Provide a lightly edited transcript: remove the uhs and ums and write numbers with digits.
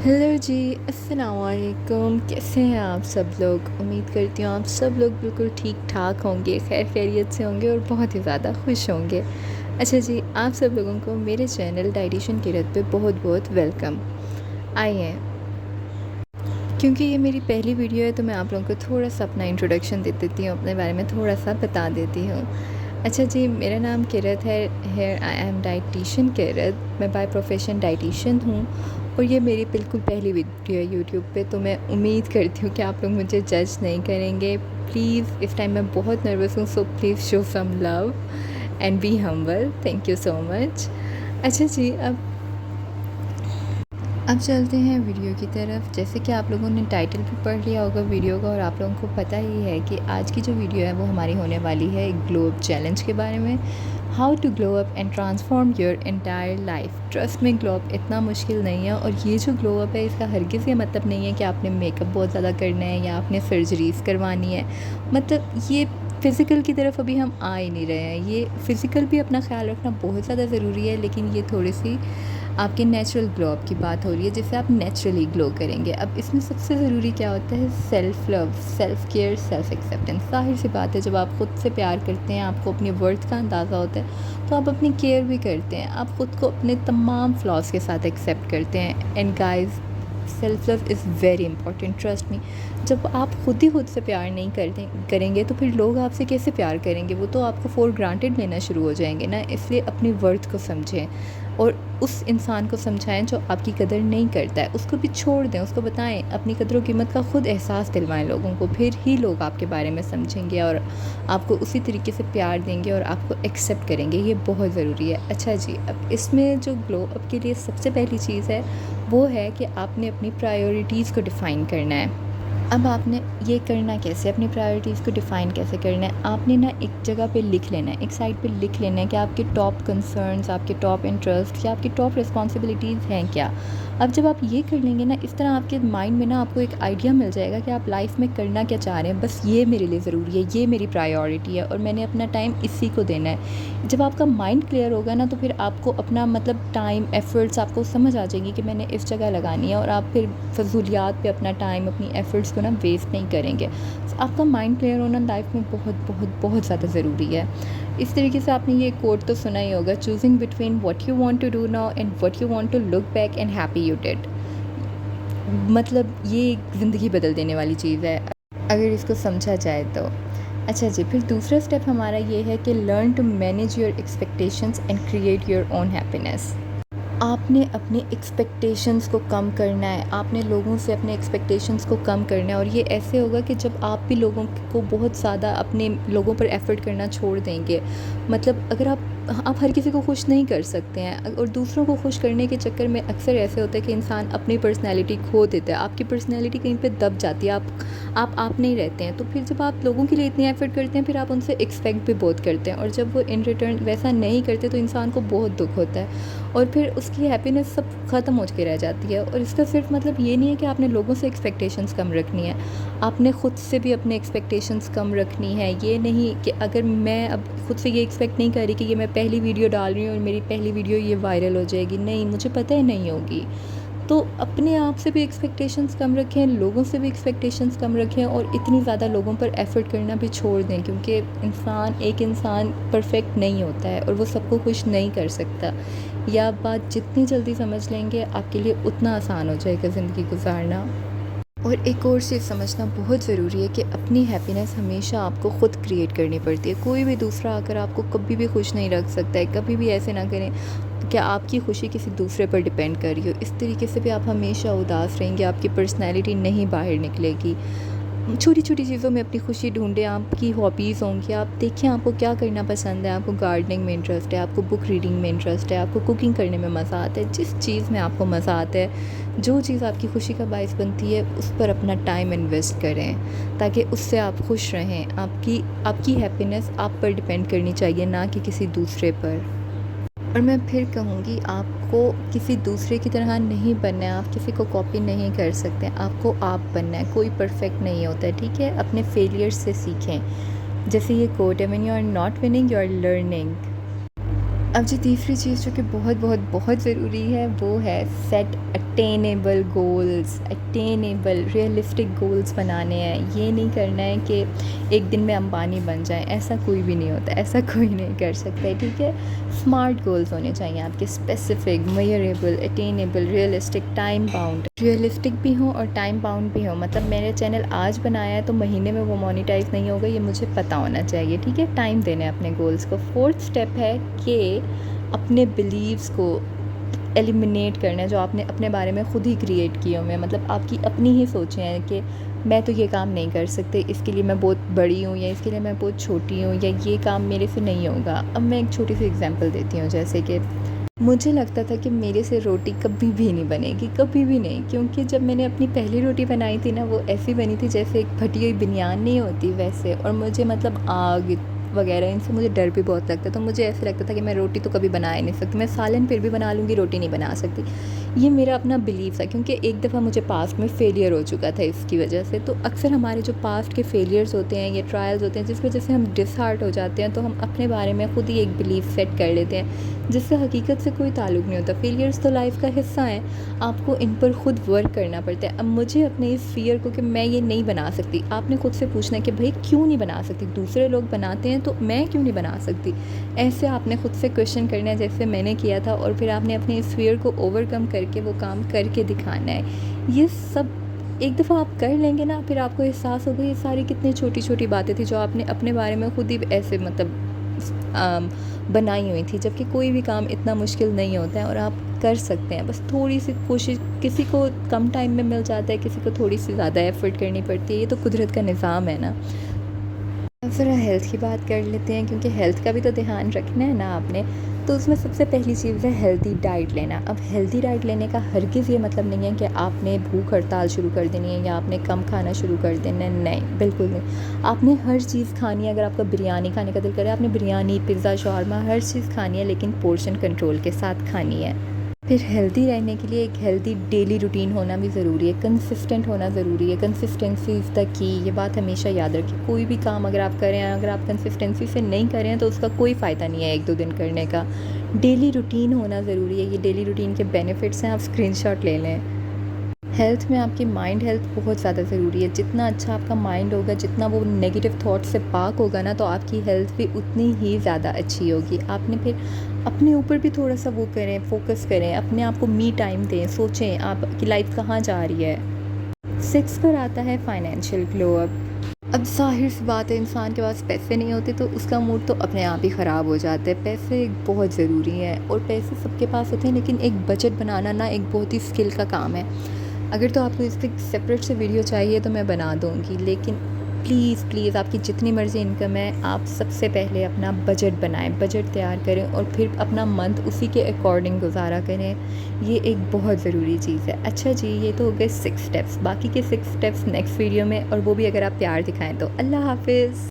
Hello जी, अस्सलाम वालेकुम। कैसे हैं आप सब लोग? उम्मीद करती हूँ आप सब लोग बिल्कुल ठीक ठाक होंगे, खैर खैरियत से होंगे और बहुत ही ज़्यादा खुश होंगे। अच्छा जी, आप सब लोगों को मेरे चैनल डाइटिशियन किरत पे बहुत बहुत वेलकम। आइए, क्योंकि ये मेरी पहली वीडियो है तो मैं आप लोगों को थोड़ा सा अपना इंट्रोडक्शन दे देती हूँ, अपने बारे में थोड़ा सा बता देती हूँ। अच्छा जी, मेरा नाम किरत है। आई एम डाइटिशियन किरत। मैं बाय प्रोफेशन डाइटिशियन हूँ और ये मेरी बिल्कुल पहली वीडियो है यूट्यूब पे, तो मैं उम्मीद करती हूँ कि आप लोग मुझे जज नहीं करेंगे। प्लीज़, इस टाइम मैं बहुत नर्वस हूँ, so please show some love and be humble. Thank you so much. अच्छा जी, अब चलते हैं वीडियो की तरफ। जैसे कि आप लोगों ने टाइटल भी पढ़ लिया होगा वीडियो का और आप लोगों को पता ही है कि आज की जो वीडियो है वो हमारी होने वाली है एक ग्लो अप चैलेंज के बारे में। How to glow up and transform your entire life. Trust में, ग्लो अप इतना मुश्किल नहीं है। और ये जो ग्लो अप है इसका हरगिज़ ये मतलब नहीं है कि आपने मेकअप बहुत ज़्यादा करना है या आपने सर्जरीज़ करवानी है। मतलब ये फ़िज़िकल की तरफ अभी हम आ ही नहीं रहे हैं। ये फ़िज़िकल भी अपना ख्याल रखना बहुत ज़्यादा ज़रूरी है, लेकिन ये थोड़ी सी आपके नेचुरल ग्लो अप की बात हो रही है, जिससे आप नेचुरली ग्लो करेंगे। अब इसमें सबसे ज़रूरी क्या होता है? Self love, self care, self acceptance. ज़ाहिर सी बात है, जब आप ख़ुद से प्यार करते हैं, आपको अपनी वर्थ का अंदाज़ा होता है, तो आप अपनी केयर भी करते हैं। आप ख़ुद को अपने तमाम फ्लॉज़ के साथ एक्सेप्ट करते हैं। And guys, self love is very important, trust me. जब आप खुद ही खुद से प्यार नहीं करेंगे तो फिर लोग आपसे कैसे प्यार करेंगे? वो तो आपको फॉर ग्रांटेड लेना शुरू हो जाएंगे ना। इसलिए अपनी वर्थ को समझें और उस इंसान को समझाएं जो आपकी कदर नहीं करता है, उसको भी छोड़ दें। उसको बताएं, अपनी कदर व कीमत का खुद एहसास दिलवाएं लोगों को, फिर ही लोग आपके बारे में समझेंगे और आपको उसी तरीके से प्यार देंगे और आपको एक्सेप्ट करेंगे। ये बहुत ज़रूरी है। अच्छा जी, अब इसमें जो ग्लो अप के लिए सबसे पहली चीज़ है वो है कि आपने अपनी प्रायोरिटीज़ को डिफ़ाइन करना है। अब आपने ये करना कैसे? अपनी प्रायोरिटीज़ को डिफ़ाइन कैसे करना है? आपने ना एक जगह पे लिख लेना है, एक साइड पे लिख लेना है कि आपके टॉप कंसर्न्स, आपके टॉप इंटरेस्ट या आपकी टॉप रिस्पॉन्सिबिलिटीज़ हैं क्या। अब जब आप ये कर लेंगे ना, इस तरह आपके माइंड में ना आपको एक आइडिया मिल जाएगा कि आप लाइफ में करना क्या चाह रहे हैं। बस ये मेरे लिए ज़रूरी है, ये मेरी प्रायोरिटी है और मैंने अपना टाइम इसी को देना है। जब आपका माइंड क्लियर होगा ना, तो फिर आपको अपना मतलब टाइम, एफ़र्ट्स आपको समझ आ जाएगी कि मैंने इस जगह लगानी है और आप फिर फ़ज़ूलियात पे अपना टाइम, अपनी एफ़र्ट्स को ना वेस्ट नहीं करेंगे। आपका माइंड क्लियर होना लाइफ में बहुत बहुत बहुत ज़्यादा ज़रूरी है। इस तरीके से आपने ये कोट तो सुना ही होगा, choosing between what you want to do now and what you want to look back and happy you did. मतलब ये ज़िंदगी बदल देने वाली चीज़ है अगर इसको समझा जाए तो। अच्छा जी, फिर दूसरा स्टेप हमारा ये है कि learn to manage your expectations and create your own happiness. आपने अपनी एक्सपेक्टेशंस को कम करना है, आपने लोगों से अपने एक्सपेक्टेशंस को कम करना है। और ये ऐसे होगा कि जब आप भी लोगों को बहुत ज़्यादा अपने लोगों पर एफ़र्ट करना छोड़ देंगे। मतलब अगर आप हर किसी को खुश नहीं कर सकते हैं और दूसरों को खुश करने के चक्कर में अक्सर ऐसे होता है कि इंसान अपनी पर्सनैलिटी खो देता है। आपकी पर्सनैलिटी कहीं पे दब जाती है, आप नहीं रहते हैं। तो फिर जब आप लोगों के लिए इतनी एफ़र्ट करते हैं, फिर आप उनसे एक्सपेक्ट भी बहुत करते हैं और जब वो इन रिटर्न वैसा नहीं करते तो इंसान को बहुत दुख होता है और फिर उसकी हैप्पीनेस सब ख़त्म हो के रह जाती है। और इसका सिर्फ मतलब ये नहीं है कि आपने लोगों से एक्सपेक्टेशंस कम रखनी है, आपने ख़ुद से भी अपने एक्सपेक्टेशंस कम रखनी है। ये नहीं कि अगर मैं अब खुद से ये एक्सपेक्ट नहीं कर रही कि ये मैं पहली वीडियो डाल रही हूँ और मेरी पहली वीडियो ये वायरल हो जाएगी, नहीं, मुझे पता है नहीं होगी। तो अपने आप से भी एक्सपेक्टेशंस कम रखें, लोगों से भी एक्सपेक्टेशंस कम रखें और इतनी ज़्यादा लोगों पर एफ़र्ट करना भी छोड़ दें, क्योंकि एक इंसान परफेक्ट नहीं होता है और वो सबको खुश नहीं कर सकता। यह बात जितनी जल्दी समझ लेंगे आपके लिए उतना आसान हो जाएगा ज़िंदगी गुजारना। और एक और चीज़ समझना बहुत ज़रूरी है कि अपनी हैप्पीनेस हमेशा आपको ख़ुद क्रिएट करनी पड़ती है। कोई भी दूसरा आकर आपको कभी भी खुश नहीं रख सकता है। कभी भी ऐसे ना करें कि आपकी खुशी किसी दूसरे पर डिपेंड कर रही हो। इस तरीके से भी आप हमेशा उदास रहेंगे, आपकी पर्सनैलिटी नहीं बाहर निकलेगी। छोटी छोटी चीज़ों में अपनी खुशी ढूंढें। आपकी हॉबीज़ होंगी, आप देखें आपको क्या करना पसंद है। आपको गार्डनिंग में इंटरेस्ट है, आपको बुक रीडिंग में इंटरेस्ट है, आपको कुकिंग करने में मज़ा आता है। जिस चीज़ में आपको मज़ा आता है, जो चीज़ आपकी खुशी का बायस बनती है, उस पर अपना टाइम इन्वेस्ट करें ताकि उससे आप खुश रहें। आपकी हैप्पीनेस आप पर डिपेंड करनी चाहिए, ना कि किसी दूसरे पर। और मैं फिर कहूँगी, आपको किसी दूसरे की तरह नहीं बनना है, आप किसी को कॉपी नहीं कर सकते, आपको आप बनना है। कोई परफेक्ट नहीं होता है, ठीक है? अपने फेलियर्स से सीखें। जैसे ये कोट है, when you are not winning you are learning. अब जी तीसरी चीज़ जो कि बहुत बहुत बहुत ज़रूरी है वो है set attainable goals. Attainable realistic goals बनाने हैं। ये नहीं करना है कि एक दिन में अंबानी बन जाएं, ऐसा कोई भी नहीं होता, ऐसा कोई नहीं कर सकता है, ठीक है। स्मार्ट गोल्स होने चाहिए आपके, specific, measurable, attainable, realistic, time bound. Realistic भी हो और टाइम बाउंड भी हो, मतलब मैंने चैनल आज बनाया है तो महीने में वो मोनेटाइज नहीं होगा, ये मुझे पता होना चाहिए, ठीक है। टाइम देना है अपने गोल्स को। फोर्थ स्टेप है कि अपने बिलीव्स को एलिमिनेट करना है जो आपने अपने बारे में ख़ुद ही क्रिएट किए हुए हैं, मतलब आपकी अपनी ही सोचें हैं कि मैं तो ये काम नहीं कर सकते, इसके लिए मैं बहुत बड़ी हूँ या इसके लिए मैं बहुत छोटी हूँ या ये काम मेरे से नहीं होगा। अब मैं एक छोटी सी एग्जांपल देती हूँ, जैसे कि मुझे लगता था कि मेरे से रोटी कभी भी नहीं बनेगी, कभी भी नहीं, क्योंकि जब मैंने अपनी पहली रोटी बनाई थी ना, वो ऐसी बनी थी जैसे एक फटी हुई बनियान नहीं होती वैसे, और मुझे मतलब आग वगैरह इनसे मुझे डर भी बहुत लगता, तो मुझे ऐसे लगता था कि मैं रोटी तो कभी बना ही नहीं सकती, मैं सालन फिर भी बना लूँगी, रोटी नहीं बना सकती। ये मेरा अपना बिलीव था, क्योंकि एक दफ़ा मुझे पास्ट में फेलियर हो चुका था इसकी वजह से। तो अक्सर हमारे जो पास्ट के फेलियर्स होते हैं या ट्रायल्स होते हैं, जिस वजह से हम डिसहार्ट हो जाते हैं, तो हम अपने बारे में ख़ुद ही एक बिलीव सेट कर लेते हैं जिससे हकीकत से कोई ताल्लुक़ नहीं होता। फेलियर्स तो लाइफ का हिस्सा है, आपको इन पर ख़ुद वर्क करना पड़ता है। अब मुझे अपने इस फ़ियर को कि मैं ये नहीं बना सकती, आपने ख़ुद से पूछना है कि भाई क्यों नहीं बना सकती, दूसरे लोग बनाते हैं तो मैं क्यों नहीं बना सकती। ऐसे आपने ख़ुद से क्वेश्चन करना है जैसे मैंने किया था, और फिर आपने अपने इस फ़ियर को ओवरकम करके वो काम करके दिखाना है। ये सब एक दफ़ा आप कर लेंगे ना, फिर आपको एहसास होगा ये सारी कितनी छोटी छोटी बातें थी जो आपने अपने बारे में ख़ुद ही ऐसे मतलब बनाई हुई थी, जबकि कोई भी काम इतना मुश्किल नहीं होता है और आप कर सकते हैं। बस थोड़ी सी कोशिश, किसी को कम टाइम में मिल जाता है, किसी को थोड़ी सी ज़्यादा एफ़र्ट करनी पड़ती है, ये तो कुदरत का निज़ाम है ना। अब ज़रा हेल्थ की बात कर लेते हैं, क्योंकि हेल्थ का भी तो ध्यान रखना है ना आपने। तो उसमें सबसे पहली चीज़ है हेल्दी डाइट लेना। अब हेल्दी डाइट लेने का हरगिज़ ये मतलब नहीं है कि आपने भूख हड़ताल शुरू कर देनी है या आपने कम खाना शुरू कर देना है, नहीं, बिल्कुल नहीं। आपने हर चीज़ खानी है। अगर आपका बिरयानी खाने का दिल करे, आपने बिरयानी, पिज़्ज़ा, शौरमा हर चीज़ खानी है, लेकिन पोर्शन कंट्रोल के साथ खानी है। फिर हेल्दी रहने के लिए एक हेल्दी डेली रूटीन होना भी ज़रूरी है, कंसिस्टेंट होना ज़रूरी है। कंसिस्टेंसी इज़ द की, ये बात हमेशा याद रखिए। कोई भी काम अगर आप करें, अगर आप कंसिस्टेंसी से नहीं करें तो उसका कोई फ़ायदा नहीं है 1-2 दिन करने का। डेली रूटीन होना ज़रूरी है। ये डेली रूटीन के बेनिफिट्स हैं, आप स्क्रीनशॉट ले लें। हेल्थ में आपकी माइंड हेल्थ बहुत ज़्यादा ज़रूरी है। जितना अच्छा आपका माइंड होगा, जितना वो नेगेटिव थॉट से पाक होगा ना, तो आपकी हेल्थ भी उतनी ही ज़्यादा अच्छी होगी। आपने फिर अपने ऊपर भी थोड़ा सा वो करें, फोकस करें, अपने आप को मी टाइम दें, सोचें आपकी लाइफ कहाँ जा रही है। 6 पर आता है फाइनेंशियल ग्लो अप। अब ज़ाहिर सी बात है, इंसान के पास पैसे नहीं होते तो उसका मूड तो अपने आप ही ख़राब हो जाता है। पैसे बहुत ज़रूरी हैं और पैसे सबके पास होते हैं, लेकिन एक बजट बनाना ना एक बहुत ही स्किल का काम है। अगर तो आपको इसकी सेपरेट से वीडियो चाहिए तो मैं बना दूँगी, लेकिन प्लीज़ प्लीज़ आपकी जितनी मर्ज़ी इनकम है, आप सबसे पहले अपना बजट बनाएं, बजट तैयार करें और फिर अपना मंथ उसी के अकॉर्डिंग गुजारा करें। ये एक बहुत ज़रूरी चीज़ है। अच्छा जी, ये तो हो गए 6 स्टेप्स। बाकी के 6 स्टेप्स नेक्स्ट वीडियो में, और वो भी अगर आप प्यार दिखाएं तो। अल्लाह हाफ़िज़।